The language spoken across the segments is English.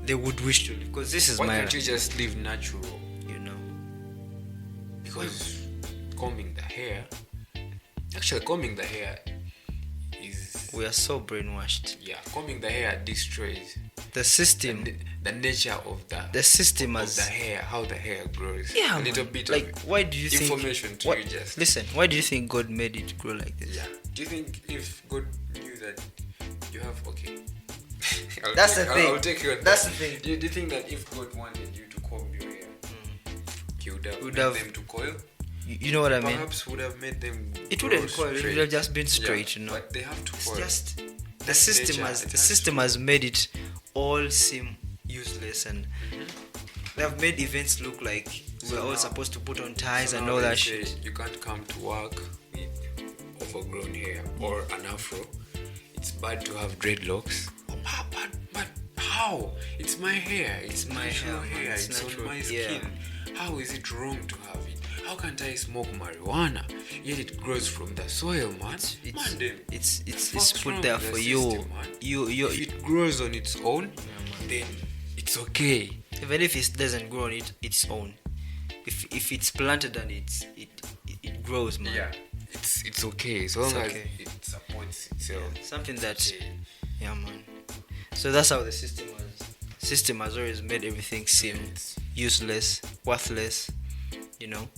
they would wish to live. Because this is Why my can't you just live natural? you know. Because combing the hair is... We are so brainwashed. Yeah, combing the hair destroys The system, the nature of the system of has the hair, how the hair grows. yeah, a little man. bit like of why do you information think? to What, you just. listen, why do you think God made it grow like this? Yeah. Do you think if God knew that you have That's the thing. I'll take you on That's that. the thing. Do you think that if God wanted you to comb your hair, He would have Would made have- them to coil? You know what I mean? Perhaps would have made them. It grow wouldn't coil. It straight. would have just been straight. Yeah, you know. But they have to It's coil. just the That's system nature. has It the has system has made it all seem useless, and they have made events look like So we're all now- supposed to put on ties So and now all they that say shit. you can't come to work with overgrown hair or an afro. It's bad to have dreadlocks. But how? It's my hair. It's my natural hair, man. hair. It's It's natural. on my Yeah. skin. How is it wrong to have it? How can't I smoke marijuana? Yet it grows from the soil, man. Man, then, It's what's put wrong there with for the you. system, man? You If it grows on its own, then it's okay. even if it doesn't grow on its own. If it's planted and it grows, man. Yeah, it's okay as long It's as okay. it supports itself. Something that Okay. yeah, man. So that's how the system has always made everything seem It's- useless, worthless. You know,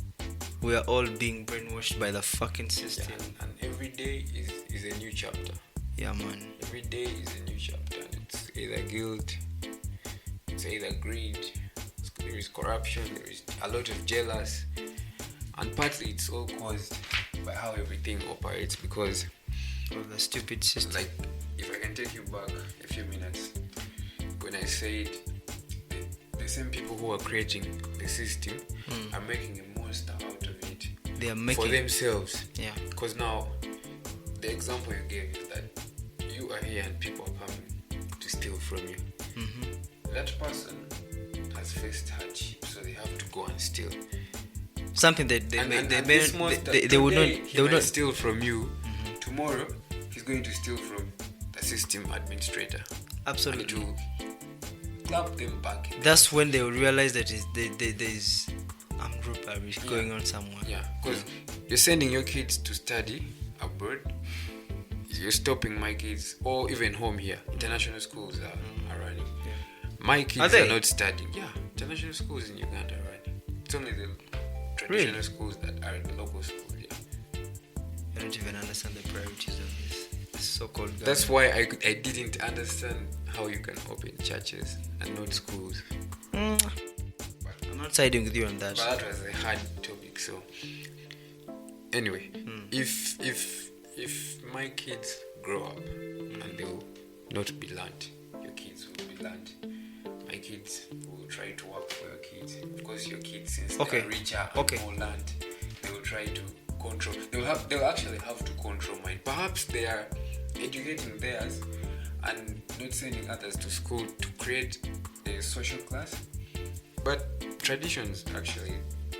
we are all being brainwashed by the fucking Yeah, system. and every day is a new chapter. Yeah, man. Every day is a new chapter, and it's either guilt, it's either greed, there is corruption, there is a lot of jealous, and partly it's all caused by how everything operates. Because, Of the stupid system. like, if I can take you back a few minutes, when I said the same people who are creating the system are making a monster out of it They are for making themselves. yeah. Because now, the example you gave is that you are here and people are coming to steal from you. That person has faced hardship, so they have to go and steal. Something that they And may this monster, they would not today he they would might not steal from you. Tomorrow, he's going to steal from the system administrator. And it absolutely. will clap them back. That's when they will realize that there's armed robbery going on somewhere. Yeah, because you're sending your kids to study abroad. You're stopping my kids, or even home here. International schools are running. My kids they? are not studying. Yeah, international schools in Uganda are running. It's only the traditional Really? schools that are in the local schools. Yeah, I don't even understand the priorities of this so-called government. that's why I didn't understand how you can open churches and not schools. I'm not siding with you on that. But that was a hard topic. So anyway, if my kids grow up and they will not be learned, your kids will be learned. My kids will try to work for your kids, because your kids, since Okay. they're richer and Okay. more land, they will try to control. They'll actually have to control mine. Perhaps they are educating theirs and not sending others to school to create a social class. But traditions actually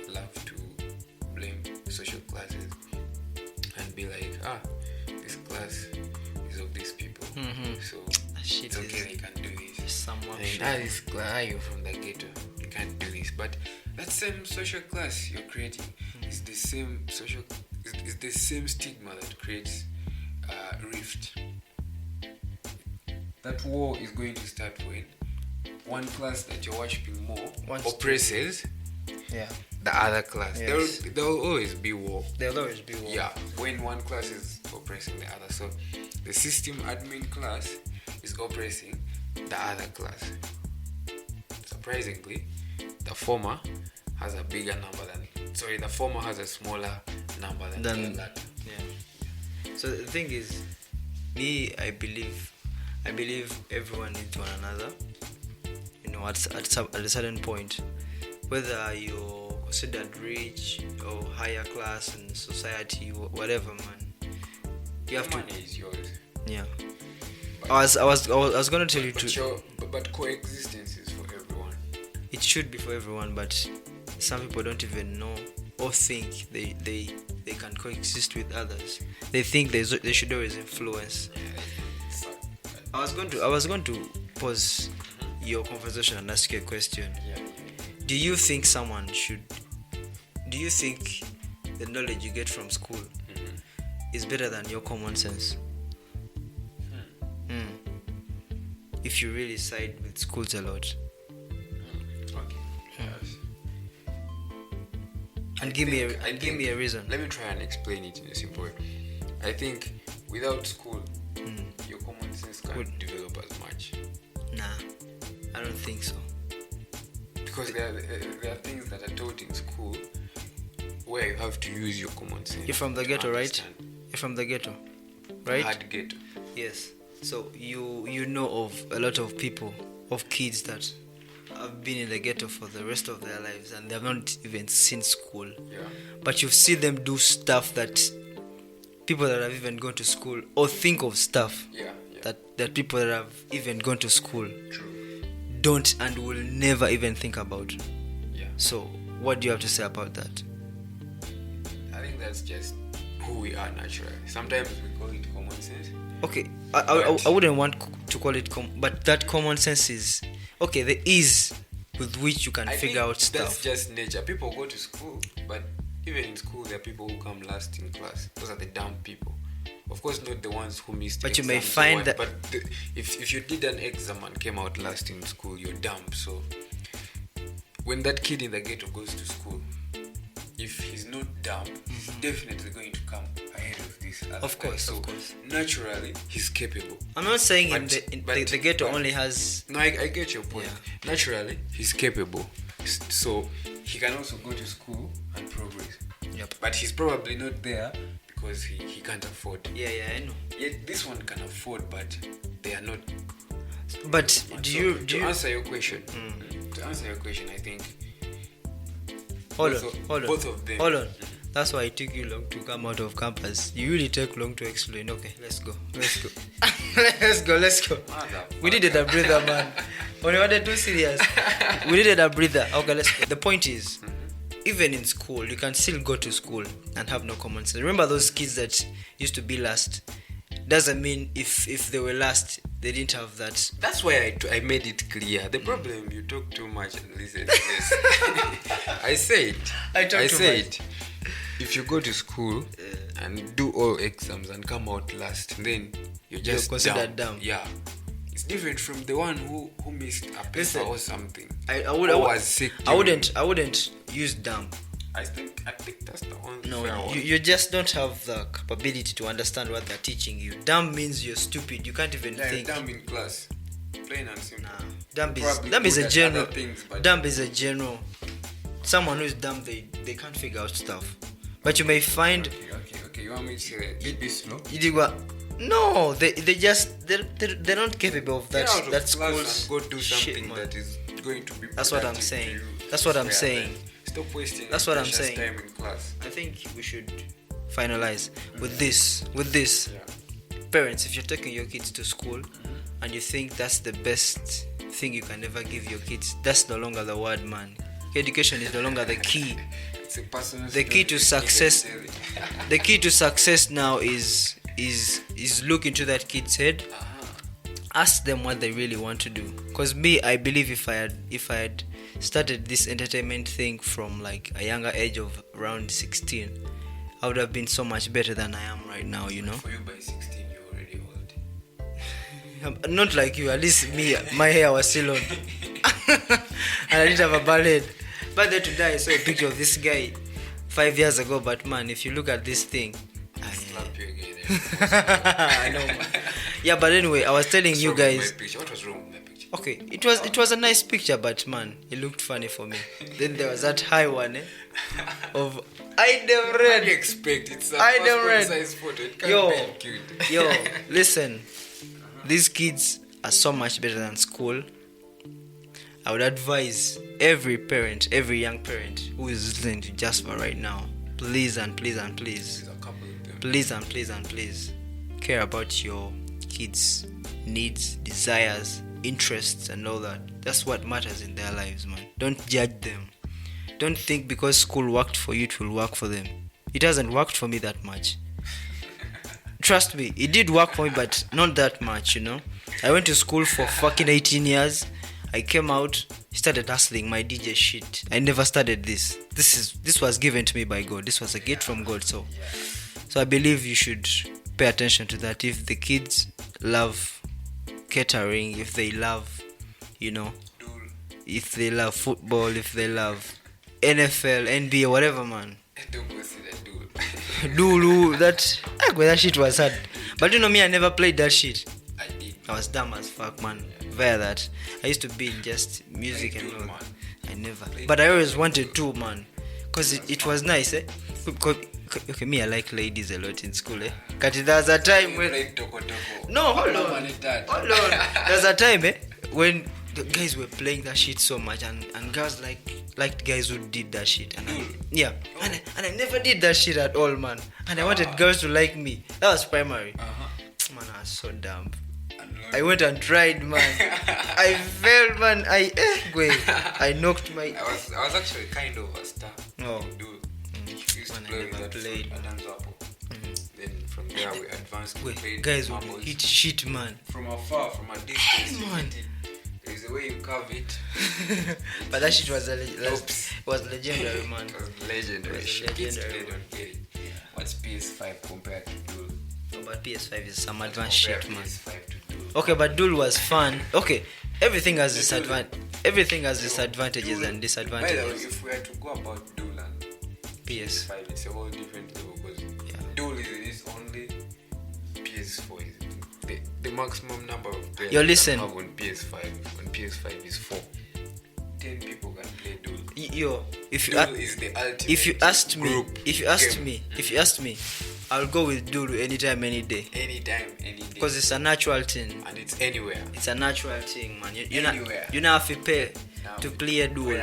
love to blame social classes and be like, this class is of these people, so Shit it's okay, is they can do this. somewhat And this class, you're from the ghetto, you can't do this. But that same social class you're creating is the same is the same stigma that creates rift. That war is going to start when one class that you're worshipping more oppresses yeah. the other class. Yes. There will always be war. There'll always be war. Yeah, when one class is oppressing the other. So the system admin class is oppressing the other class. Surprisingly, the former has a bigger number the former has a smaller number than the latter. Yeah. So the thing is, I believe everyone needs one another. You know, at a certain point, whether you're considered rich or higher class in society, whatever, man, you have Money is yours. Yeah. I was gonna tell you But coexistence is for everyone. it should be for everyone, but some people don't even know or think they can coexist with others. They think they should always influence. I was going to pause your conversation and ask you a question. Yeah. Do you think the knowledge you get from school is better than your common sense? If you really side with schools a lot. Okay. Yes. And give me a reason. Let me try and explain it in a simple way. I think without school, your common sense can't develop as much. Nah, I don't think so. Because there are things that are taught in school where you have to use your common sense. You're from the ghetto, right? You're from the ghetto, right? Hard ghetto. Yes. So you know of a lot of people, of kids that have been in the ghetto for the rest of their lives and they have not even seen school. Yeah. But you see them do stuff that people that have even gone to school, or think of stuff that people that have even gone to school don't and will never even think about. Yeah. So what do you have to say about that? I think that's just who we are naturally. Sometimes we call it common sense. Okay, I wouldn't want to call it but that common sense is okay. The ease with which you can figure out stuff. That's just nature. People go to school, but even in school, there are people who come last in class. Those are the dumb people. Of course, not the ones who missed. But you may find that. But if you did an exam and came out last in school, you're dumb. So when that kid in the ghetto goes to school, if he's not dumb, he's definitely going to come ahead of this other Of course, guy. So of course. Naturally, he's capable. I'm not saying the ghetto only has. No, I get your point. Yeah. Naturally, he's capable. So he can also go to school and progress. Yep. But he's probably not there because he can't afford. Yeah, I know. Yet this one can afford, but they are not. But to answer your question, I think. Hold on. Both of them. Hold on. That's why it took you long to come out of campus. You really take long to explain. Okay, let's go. let's go. We needed a breather, man. When you wanted too serious, we needed a breather. Okay, let's go. The point is, even in school, you can still go to school and have no common sense. Remember those kids that used to be last? Doesn't mean if they were last, they didn't have that. That's why I made it clear. The problem, you talk too much and listen to this. I said, if you go to school and do all exams and come out last, then you're considered dumb. Yeah. It's different from the one who missed a paper or something. I wouldn't use dumb. I think that's the one. No, you just don't have the capability to understand what they're teaching you. Dumb means you're stupid. You can't even think. Dumb in class. Plain and simple. Dumb is a general. Dumb is a general. Someone who is dumb, they can't figure out stuff. But you may find. Okay. You want me to say they'd be slow? No, they're not capable of that. That schools go do something that is going to be. That's what I'm saying. That's what I'm saying. Stop wasting. That's what I'm saying. Time in class. I think we should finalize with this. Parents, if you're taking your kids to school and you think that's the best thing you can ever give your kids, that's no longer the word, man. Education is no longer the key. It's a personal. The key to success. The key to success now is look into that kid's head. Ask them what they really want to do. Because I believe if I had started this entertainment thing from like a younger age of around 16, I would have been so much better than I am right now, you know. For you by 16, you're already old. Not like you, at least me, my hair was still on. And I didn't have a bald head. But then today I saw a picture of this guy 5 years ago, but man, if you look at this thing, I'll slap you again. I know, man. Yeah, but anyway, I was telling you guys. What was wrong with my picture? Okay, it was a nice picture, but man, it looked funny for me. Then there was that high one of I never read. What do you expect? It's a passport size photo. It can't be cute. Yo, listen. These kids are so much better than school. I would advise every parent, every young parent who is listening to Jasper right now, please and please and please, please and please and please, care about your kids' needs, desires, interests and all that. That's what matters in their lives, man. Don't judge them. Don't think because school worked for you, it will work for them. It hasn't worked for me that much. Trust me, it did work for me, but not that much, you know. I went to school for fucking 18 years. I came out, started hustling my DJ shit. I never started this. This was given to me by God. This was a gift from God. So I believe you should pay attention to that. If the kids love catering, if they love, if they love football, if they love NFL, NBA, whatever, man. Don't go see that dude. Dulu, that shit was hard. But me, I never played that shit. I did. I was dumb as fuck, man. Via that. I used to be in just music Play and dude, all. man. I never. But I always wanted to, man. Because it was nice, eh? Okay, me, I like ladies a lot in school, eh? Because there was a time when... No, hold on. There's a time, eh? When the guys were playing that shit so much and girls liked guys who did that shit. And I never did that shit at all, man. And I wanted girls to like me. That was primary. Man, I was so dumb. I went and tried, man. I failed, man. I knocked my... I was actually kind of a star. Oh. Dude. Used to play with that fruit and apple. Then from there we advanced to play guys marbles. would hit shit, man. From afar, from a distance, Man. There is a way you carve it. But that shit was legendary, man. It was legendary. It was Shit. Kids legendary. today don't get it. What's PS5 compared to Duel? But PS5 is some advanced shit, man. PS5 to Duel. Okay, but Duel was fun. Okay, everything has disadvantages and By the way, disadvantages. if we had to go about Duel and PS. PS5, it's a whole different level because Duel is only PS4. The maximum number of players Yo, listen. have on PS5 is 4. 10 people can play Duel. If Duel is the ultimate you asked game. me, I'll go with Duel anytime, any day. Anytime, any day. Because it's a natural thing. And it's anywhere. It's a natural thing, man. You Anywhere. don't have to pay to play a Duel.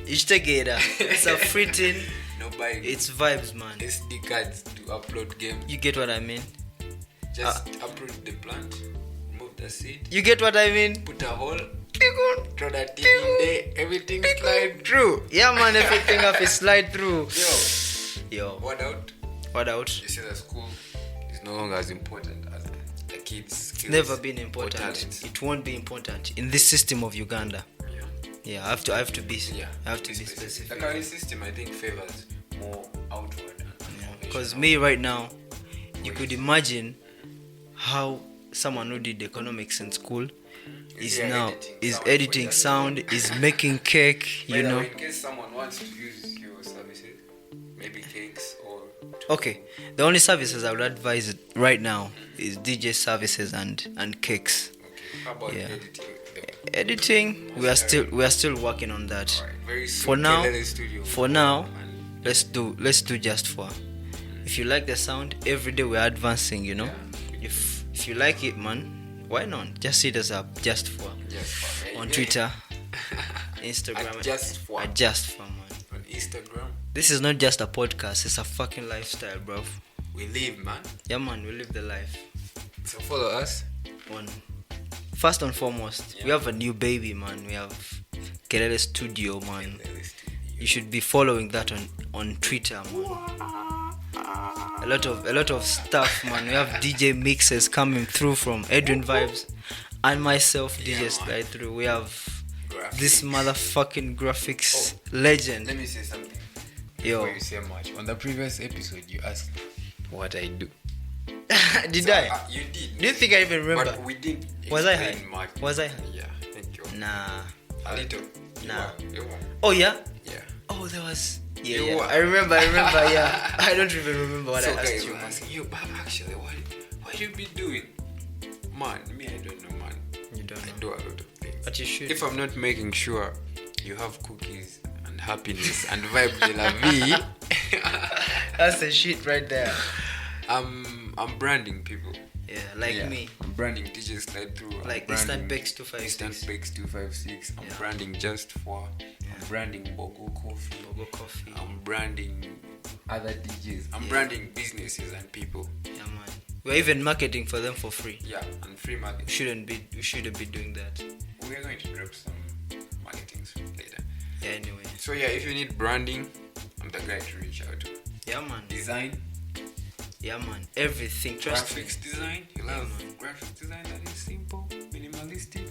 It's together. It's a free thing. Nobody. It's vibes, man. SD cards to upload games. You get what I mean? Just uproot the plant, remove the seed, You get what I mean? put a hole, throw that thing in there, everything slide through. Yeah, man. Everything have to slide through. Yo. What out? You You see the school is no longer as important as the kids' skills. never been or important. talents. It won't be important in this system of Uganda. Yeah, I have to be specific. The current system, I think, favors more outward and Because me right now, you could imagine how someone who did economics in school is editing sound, is making cake, By the way, in case someone wants to use your services, maybe cakes or... Okay, the only services I would advise right now is DJ services and cakes. Okay. How about editing? Editing, we are still working on that. Alright, very soon. For now, let's do just for. If you like the sound, every day we are advancing. If you like it, man, why not? Just hit us up just for on Twitter, Instagram, At just for man. On Instagram, This is not just a podcast; it's a fucking lifestyle, bro. we live, man. Yeah, man, we live the life. So follow us. First and foremost, we have a new baby, man. We have Kelele Studio, man. You should be following that on Twitter, man. A lot of stuff, man. We have DJ mixes coming through from Edwin Vibes and myself, DJ Slide Through. We have this motherfucking graphics legend. Let me say something. Yo. Before you say much. On the previous episode, you asked what I do. Did So, I? You did. Do you think I even remember? But we did. Was I high? explain much. Was I high? Yeah, thank you. Nah. A little. Nah. You were. Oh yeah. Yeah. Oh, there was. You Yeah. were. I remember. Yeah. I don't even remember what So I asked guys, you. I'm asking you, but actually, what you be doing? Man, me, I don't know, man. You don't I know. do a lot of things. But you should. If I'm not making sure you have cookies and happiness and vibe de la vie, That's the shit right there. I'm branding people. Yeah, like me. I'm branding DJ Slide Through. I'm Like branding Instant Bakes 256. Instant Bakes 256. I'm Yeah. branding Just For. I'm branding Bogo Coffee. Bogo Coffee. I'm branding other DJs. I'm Yeah. branding businesses and people. Yeah, man. We're even marketing for them for free. Yeah, and free marketing. We shouldn't be doing that. We are going to drop some marketing later. Yeah, anyway. So yeah, if you need branding, I'm the guy to reach out to. Yeah, man. Design, Yeah, man. Everything. Trust me. graphics design. You Yeah, love man. graphics design that is simple, minimalistic.